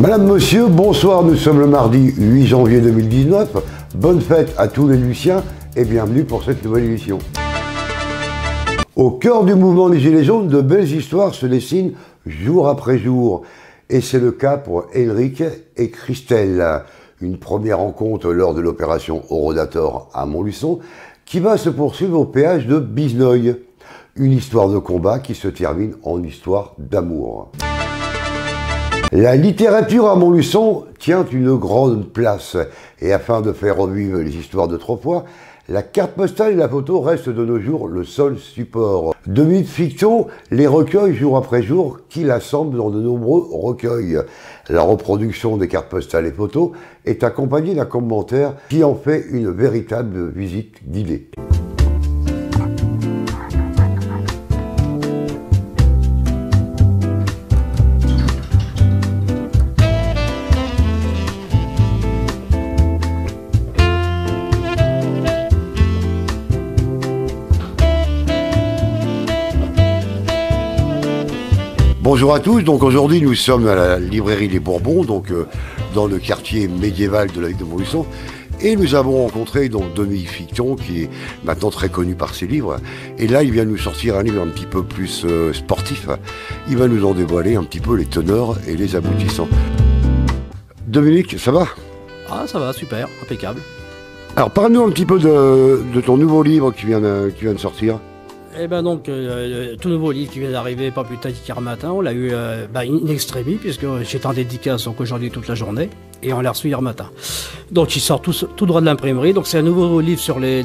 Madame, monsieur, bonsoir, nous sommes le mardi 8 janvier 2019. Bonne fête à tous les Luciens et bienvenue pour cette nouvelle émission. Au cœur du mouvement des Gilets jaunes, de belles histoires se dessinent jour après jour. Et c'est le cas pour Henrik et Christelle. Une première rencontre lors de l'opération Orodator à Montluçon qui va se poursuivre au péage de Bizneuil. Une histoire de combat qui se termine en histoire d'amour. La littérature à Montluçon tient une grande place et afin de faire revivre les histoires d'autrefois, la carte postale et la photo restent de nos jours le seul support. De mythes-fiction, les recueils jour après jour qui l'assemblent dans de nombreux recueils. La reproduction des cartes postales et photos est accompagnée d'un commentaire qui en fait une véritable visite guidée. Bonjour à tous, donc aujourd'hui nous sommes à la librairie Les Bourbons, donc dans le quartier médiéval de la ville de Montluçon, et nous avons rencontré donc Dominique Ficton qui est maintenant très connu par ses livres, et là il vient nous sortir un livre un petit peu plus sportif, il va nous en dévoiler un petit peu les teneurs et les aboutissants. Dominique, ça va? Ah ça va, super, impeccable. Alors parle-nous un petit peu de ton nouveau livre qui vient de sortir. Eh ben donc, tout nouveau livre qui vient d'arriver pas plus tard qu'hier matin, on l'a eu in extremis, puisque j'étais en dédicace donc aujourd'hui toute la journée, et on l'a reçu hier matin. Donc il sort tout droit de l'imprimerie, donc c'est un nouveau livre sur les,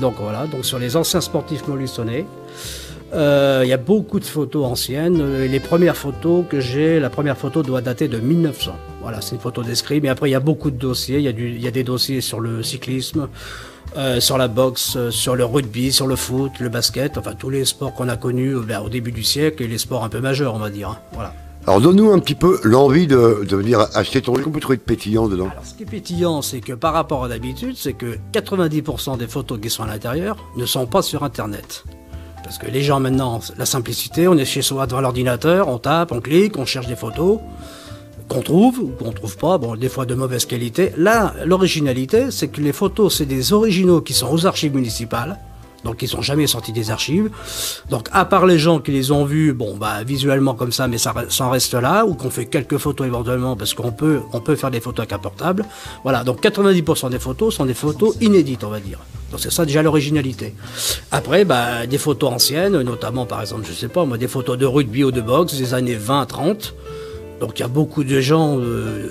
sur les anciens sportifs montluçonnais. Il y a beaucoup de photos anciennes, les premières photos que j'ai, la première photo doit dater de 1900. Voilà, c'est une photo d'escrime, mais après il y a beaucoup de dossiers, il y a des dossiers sur le cyclisme, sur la boxe, sur le rugby, sur le foot, le basket, enfin tous les sports qu'on a connus au début du siècle et les sports un peu majeurs, on va dire. Voilà. alors donne-nous un petit peu l'envie de venir acheter ton livre. Qu'on peut trouver de pétillant dedans? Alors ce qui est pétillant, c'est que par rapport à d'habitude, c'est que 90% des photos qui sont à l'intérieur ne sont pas sur Internet. Parce que les gens maintenant, la simplicité, on est chez soi devant l'ordinateur, on tape, on clique, on cherche des photos qu'on trouve ou qu'on trouve pas, bon, des fois de mauvaise qualité. Là, l'originalité, c'est que les photos, c'est des originaux qui sont aux archives municipales, donc qui sont jamais sortis des archives. Donc, à part les gens qui les ont vus, bon, bah, visuellement comme ça, mais ça en reste là, ou qu'on fait quelques photos éventuellement, parce qu'on peut faire des photos avec un portable. Voilà, donc 90% des photos sont des photos inédites, on va dire. Donc c'est ça déjà l'originalité. Après, bah, des photos anciennes, notamment par exemple, je sais pas, moi, des photos de rugby ou de boxe des années 20-30. Donc il y a beaucoup de gens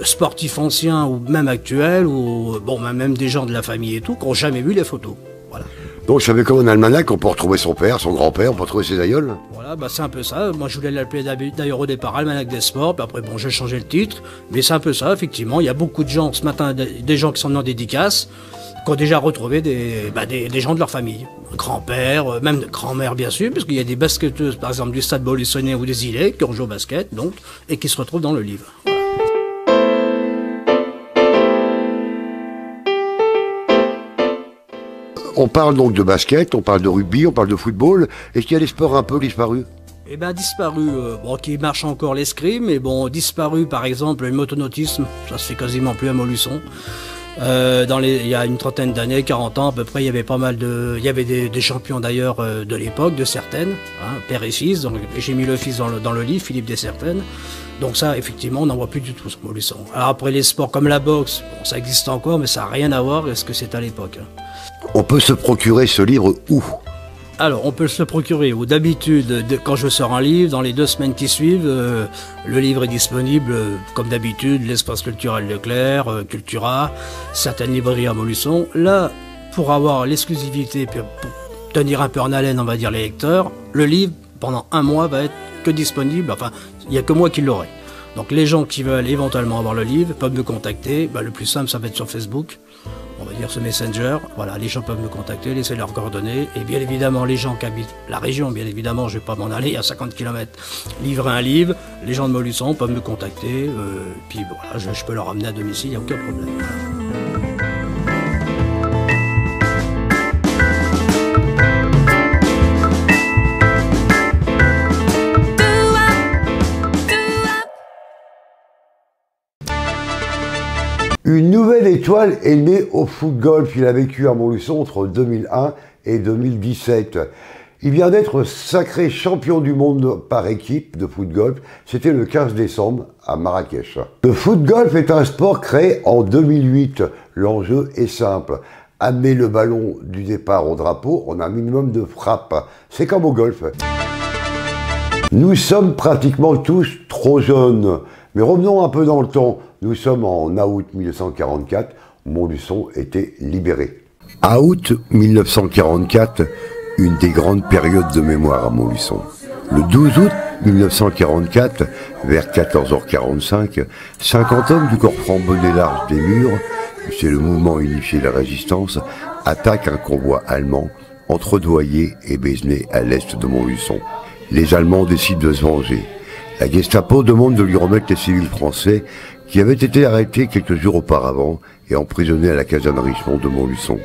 sportifs anciens ou même actuels, ou bon, même des gens de la famille et tout, qui n'ont jamais vu les photos. Voilà. Donc je savais comme un almanach, on peut retrouver son père, son grand-père, on peut retrouver ses aïeuls. Voilà, bah c'est un peu ça. Moi je voulais l'appeler d'ailleurs au départ Almanach des sports, puis après bon j'ai changé le titre, mais c'est un peu ça, effectivement. Il y a beaucoup de gens, ce matin, des gens qui sont en dédicace, qui ont déjà retrouvé des gens de leur famille. Grand-père, même grand-mère bien sûr, parce qu'il y a des basketteuses par exemple du Stade Montluçonnais ou des Îlets qui ont joué au basket, donc, et qui se retrouvent dans le livre. Voilà. On parle donc de basket, on parle de rugby, on parle de football. Est-ce qu'il y a des sports un peu disparus? Eh bien, disparu, bon, qui marche encore l'escrime, mais bon, disparu par exemple le motonautisme, ça se fait quasiment plus à Montluçon. Il y a une trentaine d'années, 40 ans à peu près, il y avait pas mal de, il y avait des champions d'ailleurs de l'époque, de certaines, hein, père et fils. Donc j'ai mis le fils dans le livre, Philippe Descertaines. Donc ça, effectivement, on n'en voit plus du tout sur Montluçon. Alors après les sports comme la boxe, bon, ça existe encore, mais ça n'a rien à voir avec ce que c'était à l'époque. On peut se procurer ce livre où? Alors, on peut se le procurer, ou d'habitude, quand je sors un livre, dans les 2 semaines qui suivent, le livre est disponible, comme d'habitude, l'espace culturel Leclerc, Cultura, certaines librairies à Montluçon. Là, pour avoir l'exclusivité, pour tenir un peu en haleine, on va dire, les lecteurs, le livre, pendant 1 mois, va être que disponible, enfin, il n'y a que moi qui l'aurai. Donc, les gens qui veulent éventuellement avoir le livre peuvent me contacter, bah, le plus simple, ça va être sur Facebook. On va dire ce Messenger, voilà, les gens peuvent me contacter, laisser leurs coordonnées, et bien évidemment les gens qui habitent la région, bien évidemment je ne vais pas m'en aller à 50 km livrer un livre, les gens de Montluçon peuvent me contacter, puis voilà, je peux leur amener à domicile, il n'y a aucun problème. Une nouvelle étoile est née au foot golf. Il a vécu à Montluçon entre 2001 et 2017. Il vient d'être sacré champion du monde par équipe de foot golf. C'était le 15 décembre à Marrakech. Le foot golf est un sport créé en 2008. L'enjeu est simple. Amener le ballon du départ au drapeau en un minimum de frappe. C'est comme au golf. Nous sommes pratiquement tous trop jeunes. Mais revenons un peu dans le temps. Nous sommes en août 1944. Montluçon était libéré. À août 1944, une des grandes périodes de mémoire à Montluçon. Le 12 août 1944, vers 14h45, 50 hommes du corps franc bonnet large des Murs, c'est le mouvement unifié de la résistance, attaquent un convoi allemand entre Douai et Bézenay à l'est de Montluçon. Les Allemands décident de se venger. La Gestapo demande de lui remettre les civils français qui avaient été arrêtés quelques jours auparavant et emprisonnés à la caserne Richemont de Montluçon.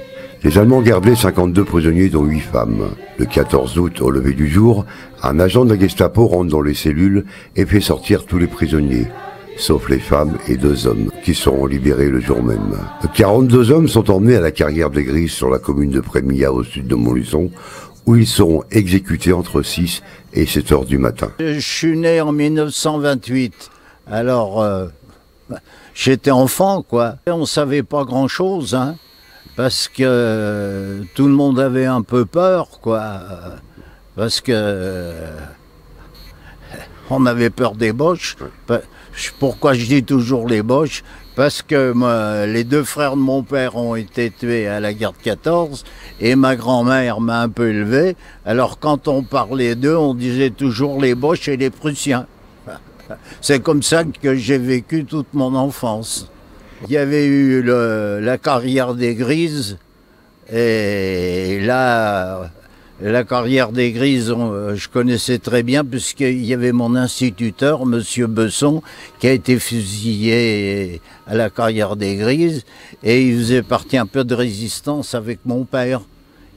Les Allemands gardaient 52 prisonniers dont 8 femmes. Le 14 août, au lever du jour, un agent de la Gestapo rentre dans les cellules et fait sortir tous les prisonniers, sauf les femmes et 2 hommes, qui seront libérés le jour même. 42 hommes sont emmenés à la carrière des Grises sur la commune de Prémilla au sud de Montluçon, où ils seront exécutés entre 6 et 7 heures du matin. Je suis né en 1928, alors j'étais enfant, quoi. On savait pas grand-chose, hein, parce que tout le monde avait un peu peur, quoi, parce que on avait peur des Boches. Pourquoi je dis toujours les Boches? Parce que les 2 frères de mon père ont été tués à la guerre de 14 et ma grand-mère m'a un peu élevé. Alors quand on parlait d'eux, on disait toujours les Boches et les Prussiens. C'est comme ça que j'ai vécu toute mon enfance. Il y avait eu la carrière des Grises et là, la carrière des Grises, je connaissais très bien puisqu'il y avait mon instituteur, Monsieur Besson, qui a été fusillé à la carrière des Grises et il faisait partie un peu de résistance avec mon père.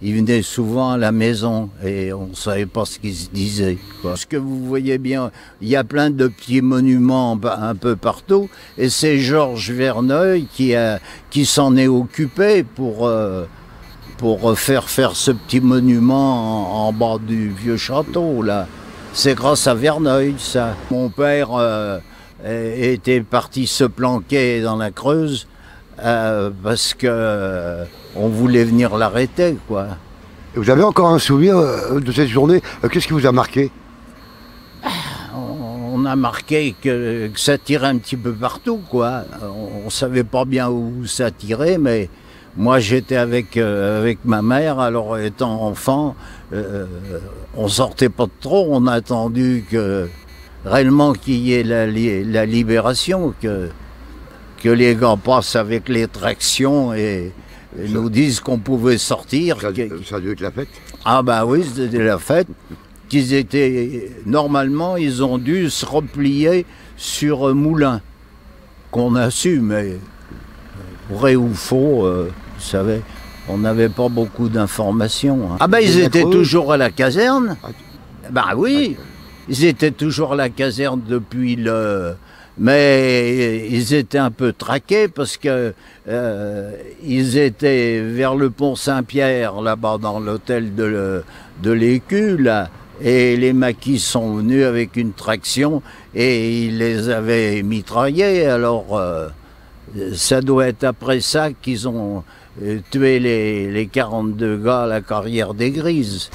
Il venait souvent à la maison et on ne savait pas ce qu'il se disait, quoi. Ce que vous voyez bien, il y a plein de petits monuments un peu partout et c'est Georges Verneuil qui s'en est occupé pour faire ce petit monument en bas du vieux château, là. C'est grâce à Verneuil, ça. Mon père était parti se planquer dans la Creuse parce que on voulait venir l'arrêter, quoi. Et vous avez encore un souvenir de cette journée? Qu'est-ce qui vous a marqué? On a marqué que ça tirait un petit peu partout, quoi. On savait pas bien où ça tirait, mais moi j'étais avec ma mère, alors étant enfant, on sortait pas de trop, on a attendu que réellement qu'il y ait la libération, que les gars passent avec les tractions et nous disent qu'on pouvait sortir. Ça a dû être la fête? Ah bah oui, c'était la fête. Normalement, ils ont dû se replier sur Moulins, qu'on a su, mais vrai ou faux, vous savez, on n'avait pas beaucoup d'informations. Hein. Ah ben ils étaient toujours à la caserne. Bah oui, ils étaient toujours à la caserne depuis le... Mais ils étaient un peu traqués parce que ils étaient vers le pont Saint-Pierre, là-bas dans l'hôtel de l'Écu, là. Et les maquis sont venus avec une traction et ils les avaient mitraillés. Alors ça doit être après ça qu'ils ont tué les 42 gars à la carrière des Grises.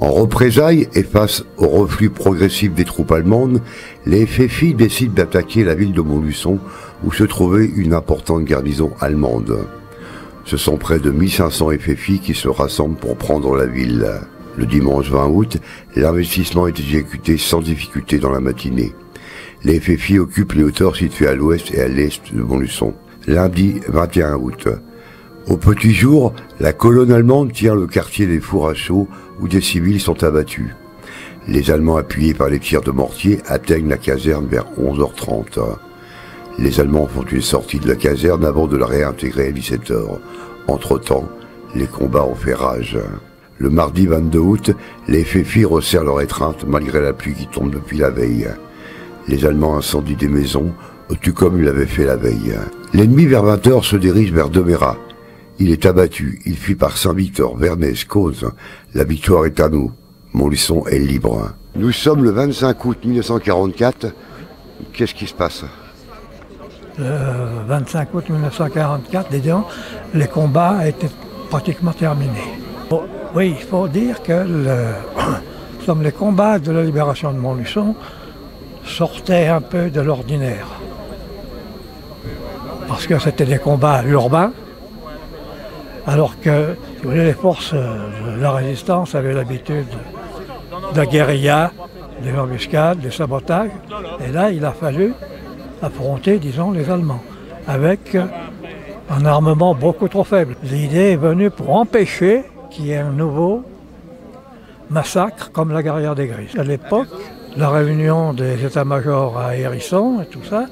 En représailles et face au reflux progressif des troupes allemandes, les FFI décident d'attaquer la ville de Montluçon où se trouvait une importante garnison allemande. Ce sont près de 1500 FFI qui se rassemblent pour prendre la ville. Le dimanche 20 août, l'investissement est exécuté sans difficulté dans la matinée. Les FFI occupent les hauteurs situées à l'ouest et à l'est de Montluçon. Lundi 21 août. Au petit jour, la colonne allemande tient le quartier des Fours à Chaux où des civils sont abattus. Les Allemands, appuyés par les tirs de mortier, atteignent la caserne vers 11h30. Les Allemands font une sortie de la caserne avant de la réintégrer à 17h. Entre-temps, les combats ont fait rage. Le mardi 22 août, les Féfis resserrent leur étreinte malgré la pluie qui tombe depuis la veille. Les Allemands incendient des maisons, tout comme ils l'avaient fait la veille. L'ennemi vers 20h se dirige vers Domérat. Il est abattu, il fuit par Saint-Victor, Vernès, Causes. La victoire est à nous. Montluçon est libre. Nous sommes le 25 août 1944. Qu'est-ce qui se passe? Le 25 août 1944, disons, les combats étaient pratiquement terminés. Bon, oui, il faut dire que les combats de la libération de Montluçon sortaient un peu de l'ordinaire. Parce que c'était des combats urbains, alors que si vous voulez, les forces de la résistance avaient l'habitude de la guérilla, des embuscades, des sabotages. Et là, il a fallu affronter, disons, les Allemands, avec un armement beaucoup trop faible. L'idée est venue pour empêcher qu'il y ait un nouveau massacre comme la guerrière des Grises. À l'époque, la réunion des états-majors à Hérisson et tout ça,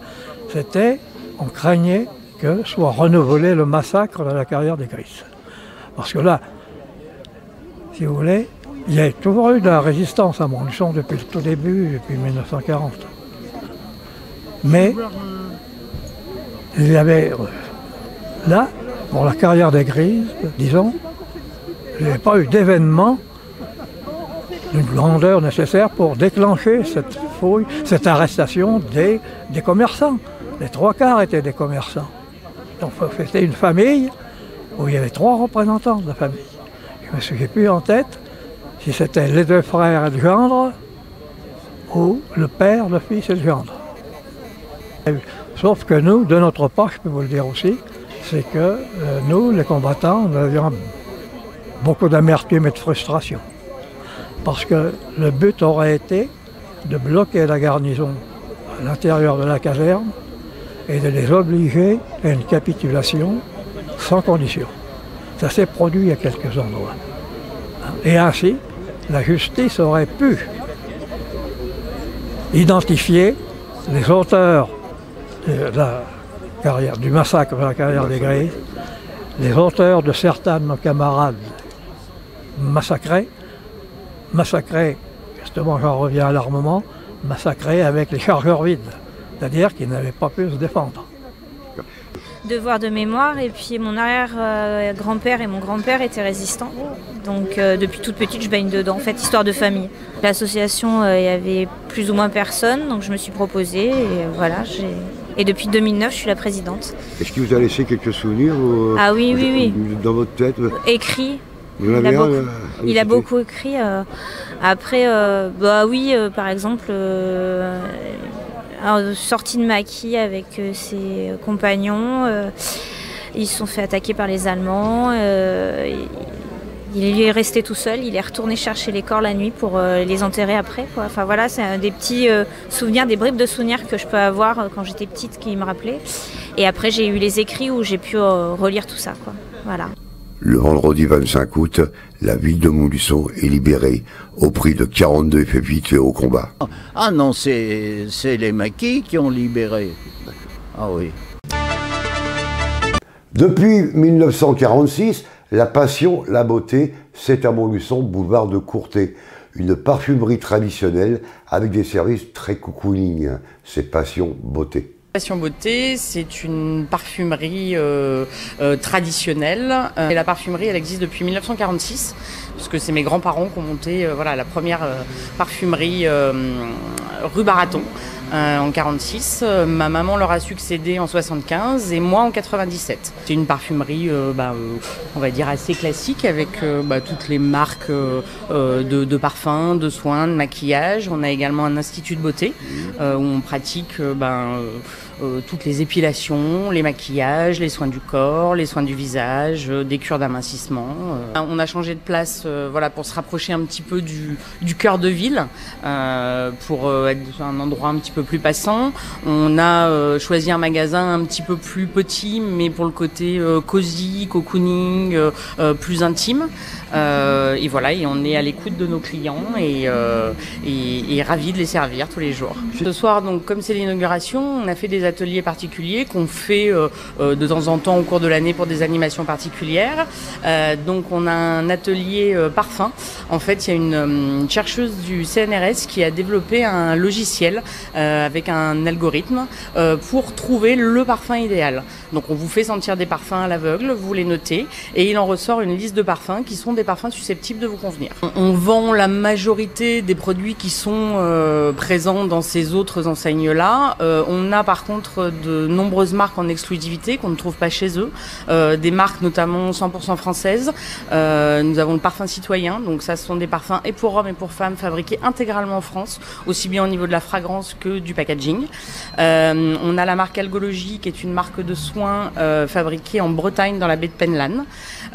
c'était, on craignait que soit renouvelé le massacre de la carrière des Grises. Parce que là, si vous voulez, il y a toujours eu de la résistance à Montluçon depuis le tout début, depuis 1940. Mais il y avait là, pour la carrière des Grises, disons, il n'y avait pas eu d'événement d'une grandeur nécessaire pour déclencher cette fouille, cette arrestation des commerçants. Les trois quarts étaient des commerçants. Donc c'était une famille où il y avait trois représentants de la famille. Je me souviens plus en tête si c'était les deux frères et le gendre ou le père, le fils et le gendre. Sauf que nous, de notre part, je peux vous le dire aussi, c'est que nous, les combattants, nous avions beaucoup d'amertume et de frustration. Parce que le but aurait été de bloquer la garnison à l'intérieur de la caserne et de les obliger à une capitulation sans condition. Ça s'est produit à quelques endroits. Et ainsi, la justice aurait pu identifier les auteurs de la carrière, du massacre de la carrière des Grises, les auteurs de certains de nos camarades massacrés, justement j'en reviens à l'armement, massacrés avec les chargeurs vides, c'est-à-dire qu'ils n'avaient pas pu se défendre. Devoir de mémoire, et puis mon arrière-grand-père et mon grand-père étaient résistants. Donc depuis toute petite, je baigne dedans, en fait, histoire de famille. L'association, il y avait plus ou moins personne, donc je me suis proposée, et voilà, et depuis 2009, je suis la présidente. Est-ce qu'il vous a laissé quelques souvenirs Ah oui, oui, oui. Dans votre tête? Écrit. Il a beaucoup écrit. Après, bah oui, par exemple, sortie de maquis avec ses compagnons, ils se sont fait attaquer par les Allemands. Il est resté tout seul, il est retourné chercher les corps la nuit pour les enterrer après, quoi. Enfin voilà, c'est des petits souvenirs, des bribes de souvenirs que je peux avoir quand j'étais petite qui me rappelaient. Et après j'ai eu les écrits où j'ai pu relire tout ça, quoi. Voilà. Le vendredi 25 août, la ville de Montluçon est libérée au prix de 42 Féfis tués au combat. Ah non, c'est les maquis qui ont libéré. Ah oui. Depuis 1946, la passion, la beauté, c'est à Montluçon, boulevard de Courtet. Une parfumerie traditionnelle avec des services très cocooning. C'est passion, beauté. Passion Beauté, c'est une parfumerie traditionnelle. Et la parfumerie, elle existe depuis 1946, puisque c'est mes grands-parents qui ont monté voilà, la première parfumerie rue Baraton en 46. Ma maman leur a succédé en 75 et moi en 97. C'est une parfumerie, on va dire, assez classique avec toutes les marques de parfums, de soins, de maquillage. On a également un institut de beauté où on pratique toutes les épilations, les maquillages, les soins du corps, les soins du visage, des cures d'amincissement. On a changé de place pour se rapprocher un petit peu du cœur de ville, pour être un endroit un petit peu peu plus passant. On a choisi un magasin un petit peu plus petit, mais pour le côté cosy, cocooning, plus intime. Et voilà, et on est à l'écoute de nos clients et ravis de les servir tous les jours. Ce soir, donc, comme c'est l'inauguration, on a fait des ateliers particuliers qu'on fait de temps en temps au cours de l'année pour des animations particulières. Donc on a un atelier parfum. En fait, il y a une chercheuse du CNRS qui a développé un logiciel avec un algorithme pour trouver le parfum idéal. Donc on vous fait sentir des parfums à l'aveugle, vous les notez et il en ressort une liste de parfums qui sont des parfums susceptibles de vous convenir. On vend la majorité des produits qui sont présents dans ces autres enseignes-là. On a par contre de nombreuses marques en exclusivité qu'on ne trouve pas chez eux, des marques notamment 100% françaises. Nous avons le parfum citoyen, donc ça ce sont des parfums et pour hommes et pour femmes fabriqués intégralement en France, aussi bien au niveau de la fragrance que du packaging. On a la marque Algologie qui est une marque de soins fabriquée en Bretagne dans la baie de Penlan.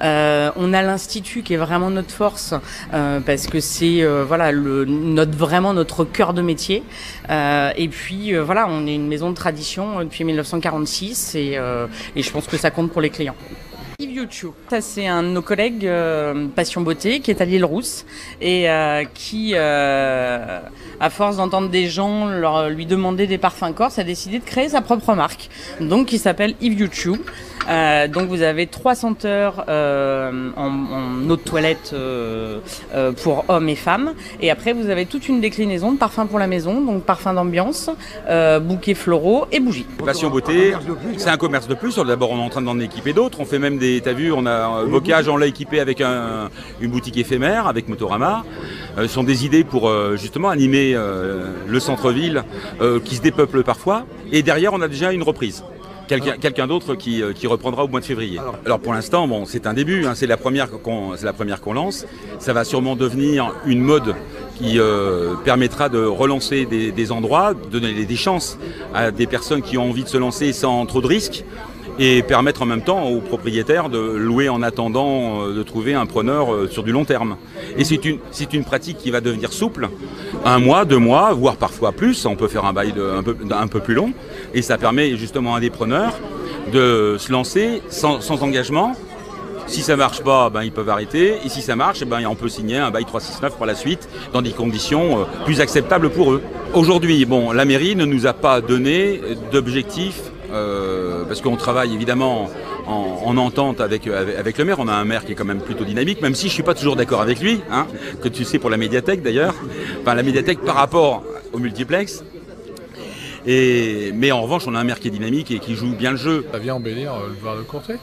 On a l'Institut qui est vraiment notre force parce que c'est voilà, vraiment notre cœur de métier. Et puis voilà, on est une maison de tradition depuis 1946 et je pense que ça compte pour les clients. Yves YouTube, ça c'est un de nos collègues Passion Beauté qui est à l'île Rousse et qui, à force d'entendre des gens lui demander des parfums corse, a décidé de créer sa propre marque, donc qui s'appelle Yves YouTube. Donc vous avez 3 senteurs en eau de toilette pour hommes et femmes et après vous avez toute une déclinaison de parfums pour la maison, donc parfums d'ambiance, bouquets floraux et bougies. Passion Beauté, c'est un commerce de plus. D'abord on est en train d'en équiper d'autres, on fait même t'as vu, on a Bocage, on l'a équipé avec une boutique éphémère avec Motorama. Ce sont des idées pour justement animer le centre-ville qui se dépeuple parfois et derrière on a déjà une reprise. Quelqu'un d'autre qui reprendra au mois de février. Alors pour l'instant, bon, c'est un début, hein, c'est la première qu'on lance. Ça va sûrement devenir une mode qui permettra de relancer des endroits, de donner des chances à des personnes qui ont envie de se lancer sans trop de risques et permettre en même temps aux propriétaires de louer en attendant de trouver un preneur sur du long terme. Et c'est une pratique qui va devenir souple, 1 mois, 2 mois, voire parfois plus. On peut faire un bail un peu plus long et ça permet justement à des preneurs de se lancer sans engagement. Si ça marche pas, ben, ils peuvent arrêter. Et si ça marche, ben, on peut signer un bail 369 pour la suite dans des conditions plus acceptables pour eux. Aujourd'hui, bon, la mairie ne nous a pas donné d'objectif parce qu'on travaille évidemment en entente avec le maire. On a un maire qui est quand même plutôt dynamique, même si je ne suis pas toujours d'accord avec lui, hein, que tu sais pour la médiathèque d'ailleurs. Enfin, la médiathèque par rapport au multiplex. Mais en revanche, on a un maire qui est dynamique et qui joue bien le jeu. Ça vient embellir le boulevard de Courtrai,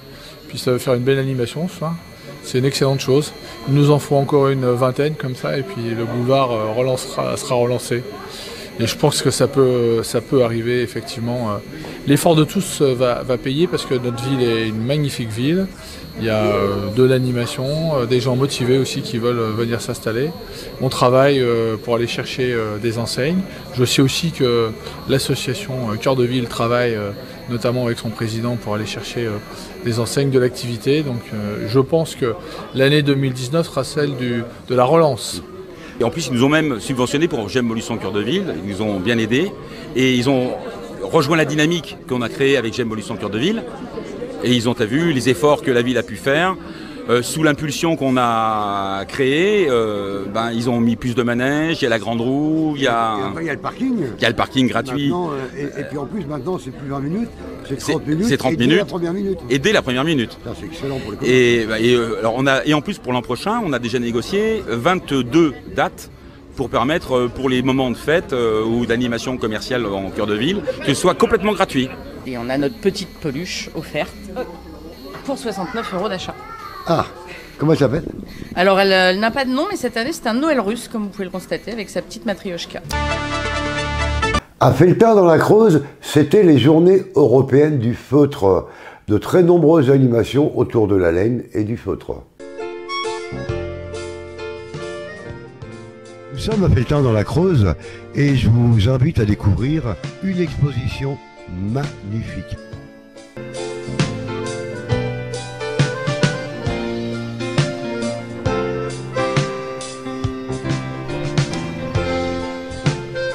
puis ça va faire une belle animation ce soir. C'est une excellente chose. Il nous en faut encore une vingtaine comme ça, et puis le boulevard sera relancé. Et je pense que ça peut arriver effectivement. L'effort de tous va payer parce que notre ville est une magnifique ville. Il y a de l'animation, des gens motivés aussi qui veulent venir s'installer. On travaille pour aller chercher des enseignes. Je sais aussi que l'association Cœur de Ville travaille notamment avec son président pour aller chercher des enseignes de l'activité. Donc je pense que l'année 2019 sera celle de la relance. Et en plus, ils nous ont même subventionné pour J'aime Montluçon Cœur de Ville. Ils nous ont bien aidés. Et ils ont rejoint la dynamique qu'on a créée avec J'aime Montluçon Cœur de Ville. Et ils ont vu les efforts que la ville a pu faire. Sous l'impulsion qu'on a créée, ils ont mis plus de manèges, il y a la grande roue, il y a le parking. Il y a le parking gratuit. Et puis en plus, maintenant, c'est plus 20 minutes, c'est 30 minutes. C'est 30 minutes. Dès la première minute. Et dès la première minute. C'est excellent pour les commerces. Et en plus, pour l'an prochain, on a déjà négocié 22 dates pour permettre, pour les moments de fête ou d'animation commerciale en cœur de ville, que ce soit complètement gratuit. Et on a notre petite peluche offerte pour 69 € d'achat. Ah, comment elle s'appelle? Alors elle n'a pas de nom, mais cette année c'est un Noël russe, comme vous pouvez le constater, avec sa petite matrioshka. À Felletin dans la Creuse, c'était les journées européennes du feutre. De très nombreuses animations autour de la laine et du feutre. Nous sommes à Felletin dans la Creuse et je vous invite à découvrir une exposition magnifique.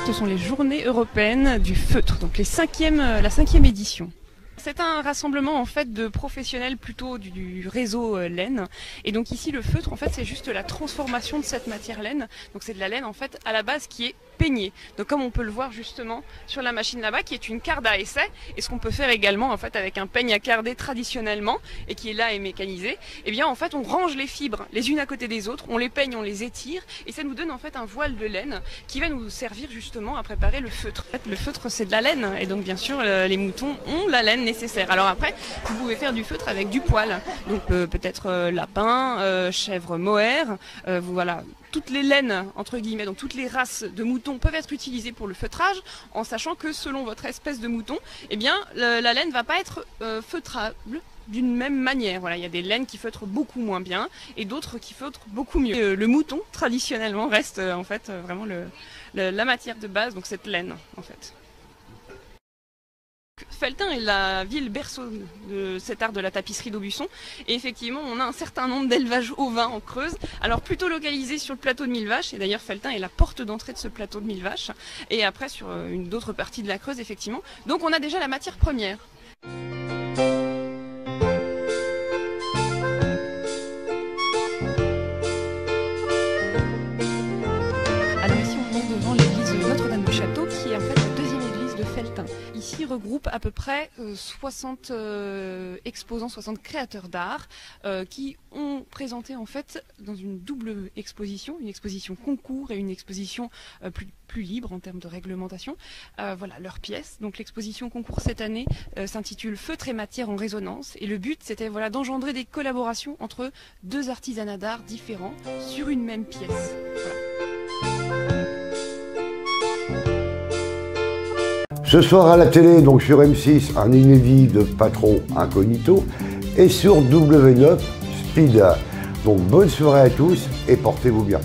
Ce sont les Journées européennes du feutre, donc la 5e édition. C'est un rassemblement en fait de professionnels plutôt du réseau laine, et donc ici le feutre en fait c'est juste la transformation de cette matière laine. Donc c'est de la laine en fait à la base qui est peignée. Donc comme on peut le voir justement sur la machine là-bas qui est une carde à essai, et ce qu'on peut faire également en fait avec un peigne à carder traditionnellement et qui est là et mécanisé, et bien en fait on range les fibres les unes à côté des autres, on les peigne, on les étire, et ça nous donne en fait un voile de laine qui va nous servir justement à préparer le feutre. En fait, le feutre c'est de la laine, et donc bien sûr les moutons ont la laine nécessaire. Alors après vous pouvez faire du feutre avec du poil, donc peut-être lapin, chèvre mohair, voilà. Toutes les laines, entre guillemets, donc toutes les races de moutons peuvent être utilisées pour le feutrage, en sachant que selon votre espèce de mouton, eh bien, la laine ne va pas être feutrable d'une même manière. Voilà, il y a des laines qui feutrent beaucoup moins bien et d'autres qui feutrent beaucoup mieux. Le mouton, traditionnellement, reste en fait vraiment la matière de base, donc cette laine, en fait. Felletin est la ville berceau de cet art de la tapisserie d'Aubusson, et effectivement on a un certain nombre d'élevages ovins en Creuse, alors plutôt localisés sur le plateau de Millevaches, et d'ailleurs Felletin est la porte d'entrée de ce plateau de Millevaches, et après sur d'autres parties de la Creuse effectivement, donc on a déjà la matière première. Alors ici on est devant l'église Notre-Dame du Château, qui est en fait la deuxième église de Felletin. Ici regroupe à peu près 60 exposants, 60 créateurs d'art qui ont présenté en fait dans une double exposition, une exposition concours et une exposition plus libre en termes de réglementation, voilà leurs pièces. Donc l'exposition concours cette année s'intitule Feutre et matière en résonance, et le but c'était voilà d'engendrer des collaborations entre deux artisanats d'art différents sur une même pièce. Voilà. Ce soir à la télé, donc sur M6, un inédit de Patron Incognito, et sur W9 Speed. Donc bonne soirée à tous et portez-vous bien.